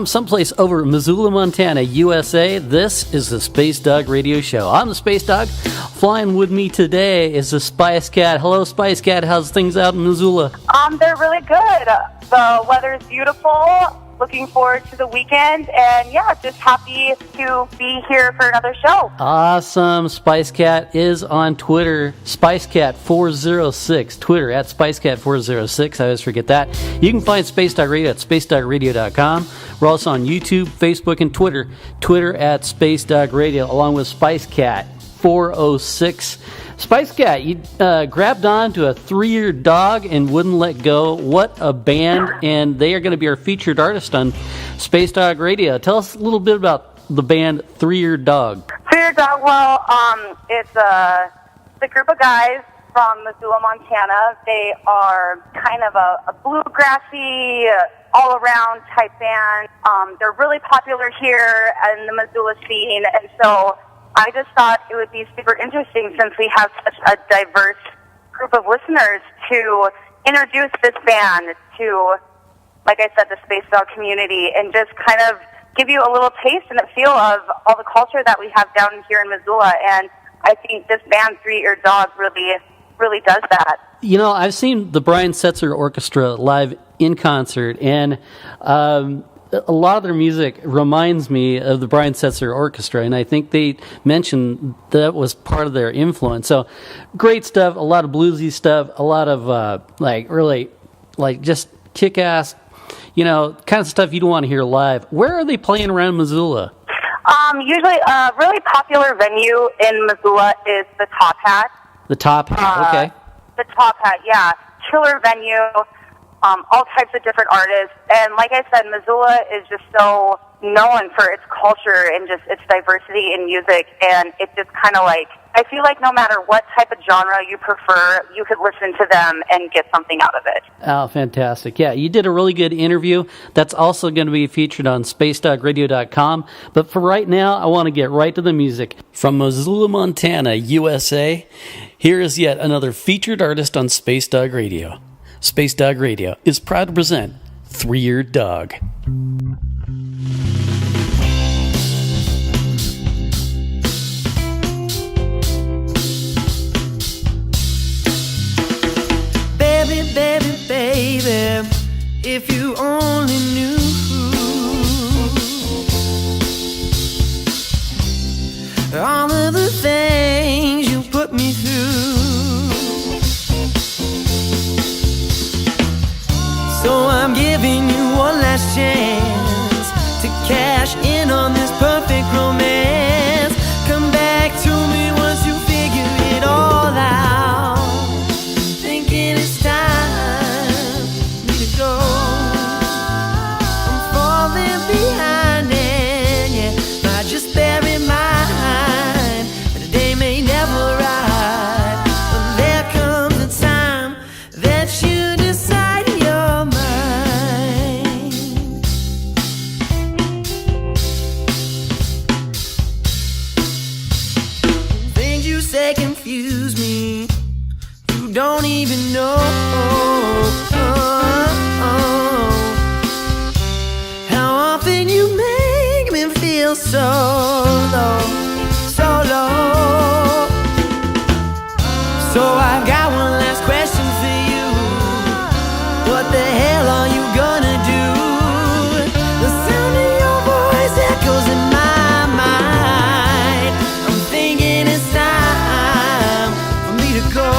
From someplace over Missoula, Montana, USA, this is the Space Dog Radio Show. I'm the Space Dog. Flying with me today is the Spice Cat. Hello, Spice Cat. How's things out in Missoula? They're really good. The weather's beautiful. Looking forward to the weekend, and yeah, just happy to be here for another show. Awesome. Spice Cat is on Twitter, SpiceCat406. Twitter at SpiceCat406. I always forget that. You can find Space Dog Radio at SpaceDogRadio.com. We're also on YouTube, Facebook, and Twitter. Twitter at Space Dog Radio, along with Spice Cat 406. Spice Cat, you grabbed on to a 3-year dog and wouldn't let go. What a band, and they are going to be our featured artist on Space Dog Radio. Tell us a little bit about the band 3-year Dog. 3-year Dog, well, it's a group of guys from Missoula, Montana. They are kind of a bluegrassy, all-around type band. They're really popular here in the Missoula scene, and so I just thought it would be super interesting, since we have such a diverse group of listeners, to introduce this band to, like I said, the Space Dog community, and just kind of give you a little taste and a feel of all the culture that we have down here in Missoula. And I think this band, 3-year Dog, really does that. You know, I've seen the Brian Setzer Orchestra live in concert, and a lot of their music reminds me of the Brian Setzer Orchestra, and I think they mentioned that was part of their influence. So, great stuff, a lot of bluesy stuff, a lot of, really just kick-ass, kind of stuff you'd want to hear live. Where are they playing around Missoula? Usually, a really popular venue in Missoula is the Top Hat. The Top Hat, okay. The Top Hat, yeah. Killer venue. All types of different artists. And like I said, Missoula is just so known for its culture and just its diversity in music. And it's just kind of like, I feel like no matter what type of genre you prefer, you could listen to them and get something out of it. Oh, fantastic. Yeah, you did a really good interview. That's also going to be featured on SpaceDogRadio.com. But for right now, I want to get right to the music. From Missoula, Montana, USA, here is yet another featured artist on Space Dog Radio. Space Dog Radio is proud to present 3-year Dog. Baby, baby, baby, if you only knew all of the things you put me through. So I'm giving you one last chance to cash in on this perfect romance. Come back to me once you figure it all out. Thinking it's time for me to go. I'm falling behind, and yeah, I just bear in mind that the day may never arrive. But there comes a time that you decide you're mine. Things you say confuse me. You don't even know how often you make me feel so low, so low. So I've got one last question for you. What the hell are you gonna do? The sound of your voice echoes in my mind. I'm thinking it's time for me to go.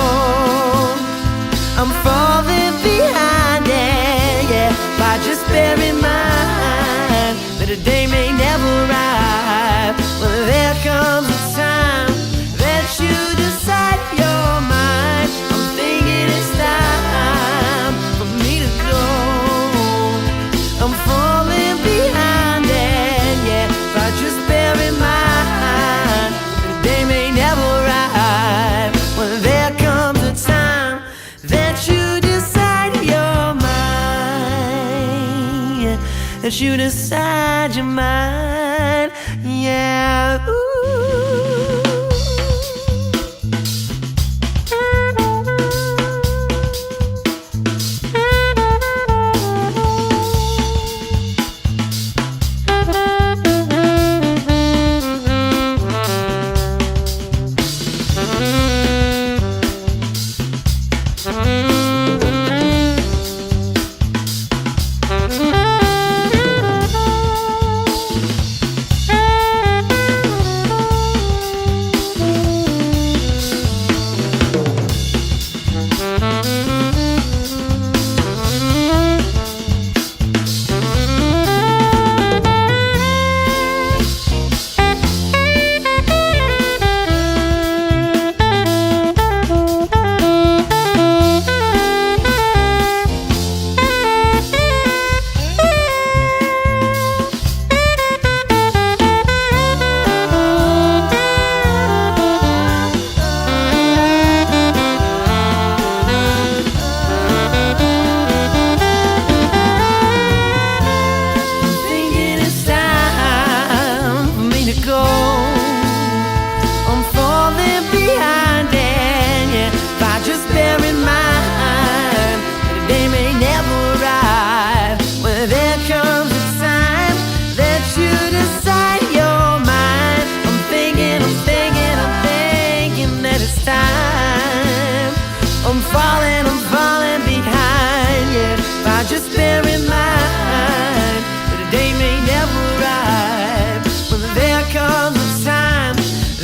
I'm falling behind, yeah. But just bear in mind that a day may never arrive. Well, there comes a time that you decide you're mine. I'm thinking it's time for me to go. I'm falling behind, yeah. But just bear in mind that a day may never arrive. Well, there comes a time that you decide you're mine. That you decide you're mine, yeah. Ooh. time. I'm falling behind, yeah. If I just bear in mind that a day may never arrive when there comes a time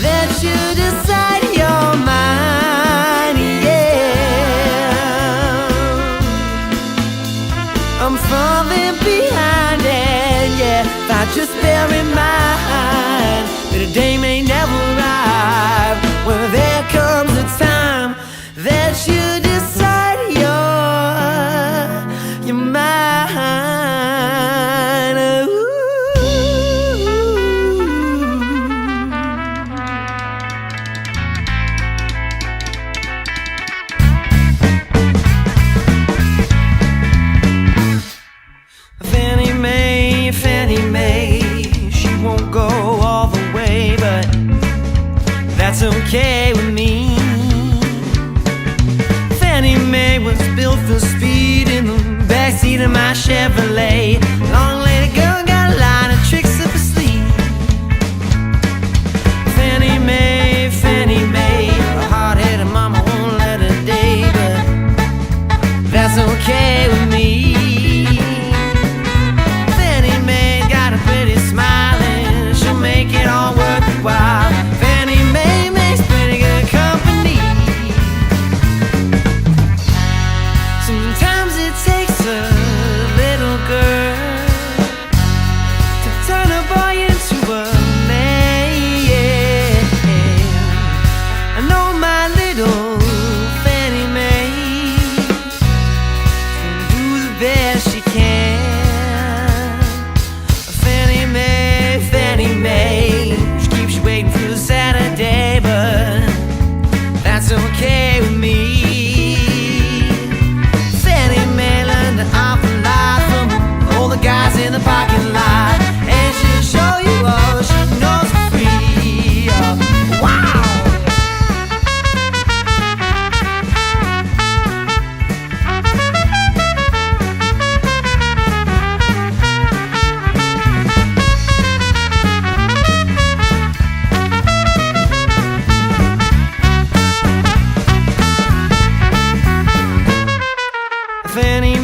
that you decide your mind, yeah. I'm falling behind it, yeah. If I just bear in mind that a day may never arrive when there comes a time that you decide you're mine. Ooh. Fannie Mae, she won't go all the way, but that's okay with me. Fannie Mae was built for speed in the backseat of my Chevrolet. Long-legged girl got a lot of tricks up her sleeve. Fannie Mae, a hard-headed mama won't let her day, but that's okay with me. Fannie Mae got a pretty smile and she'll make it all worthwhile. Fannie Mae makes pretty good company. Sometimes it takes a little girl to turn a boy into a man. I know my little Fannie Mae can do the best she can. Fannie Mae, she keeps you waiting for Saturday, but that's okay with me. Fannie Mae learned an awful lot from all the guys in the parking lot, and she'll show you all she knows for free. Wow! Fannie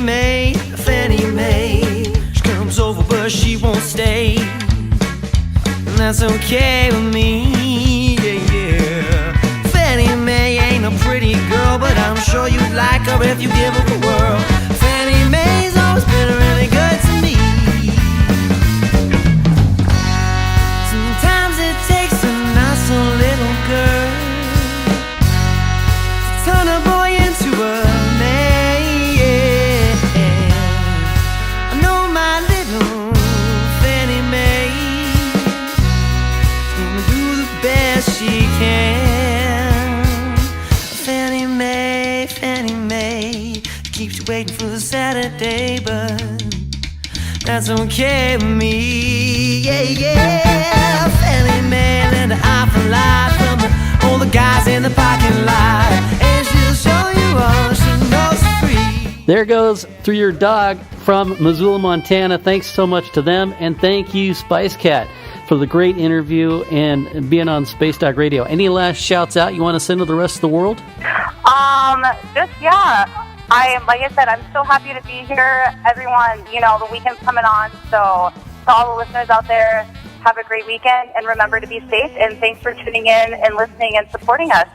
Mae, she comes over but she won't stay, and that's okay with me, yeah. Fannie Mae ain't a pretty girl, but I'm sure you'd like her if you give her the world. Fannie Mae's always been really good to me. Sometimes it takes a nice little girl to turn a boy into a she can. Fannie Mae keeps you waiting for Saturday, but that's okay with me, yeah. Fannie Mae learned an awful lot from all the guys in the parking lot, and she'll show you all she knows for free. There goes Through Your Dog from Missoula, Montana. Thanks so much to them, and thank you, Spice Cat, for the great interview and being on Space Dog Radio. Any last shouts out you want to send to the rest of the world? Like I said, I'm so happy to be here. Everyone, the weekend's coming on, so to all the listeners out there, have a great weekend, and remember to be safe, and thanks for tuning in and listening and supporting us.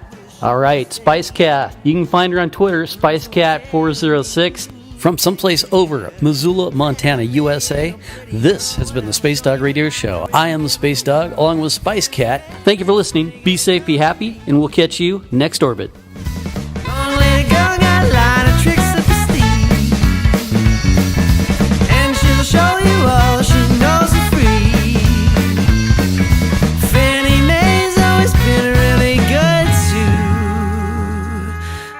All right, Spice Cat. You can find her on Twitter, SpiceCat406. From someplace over Missoula, Montana, USA, this has been the Space Dog Radio Show. I am the Space Dog, along with Spice Cat. Thank you for listening. Be safe, be happy, and we'll catch you next orbit. Long-legged girl got a lot of tricks up her sleeve, and she'll show you all she knows for free. Fannie Mae's always been really good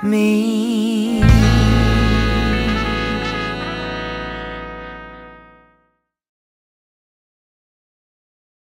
to me.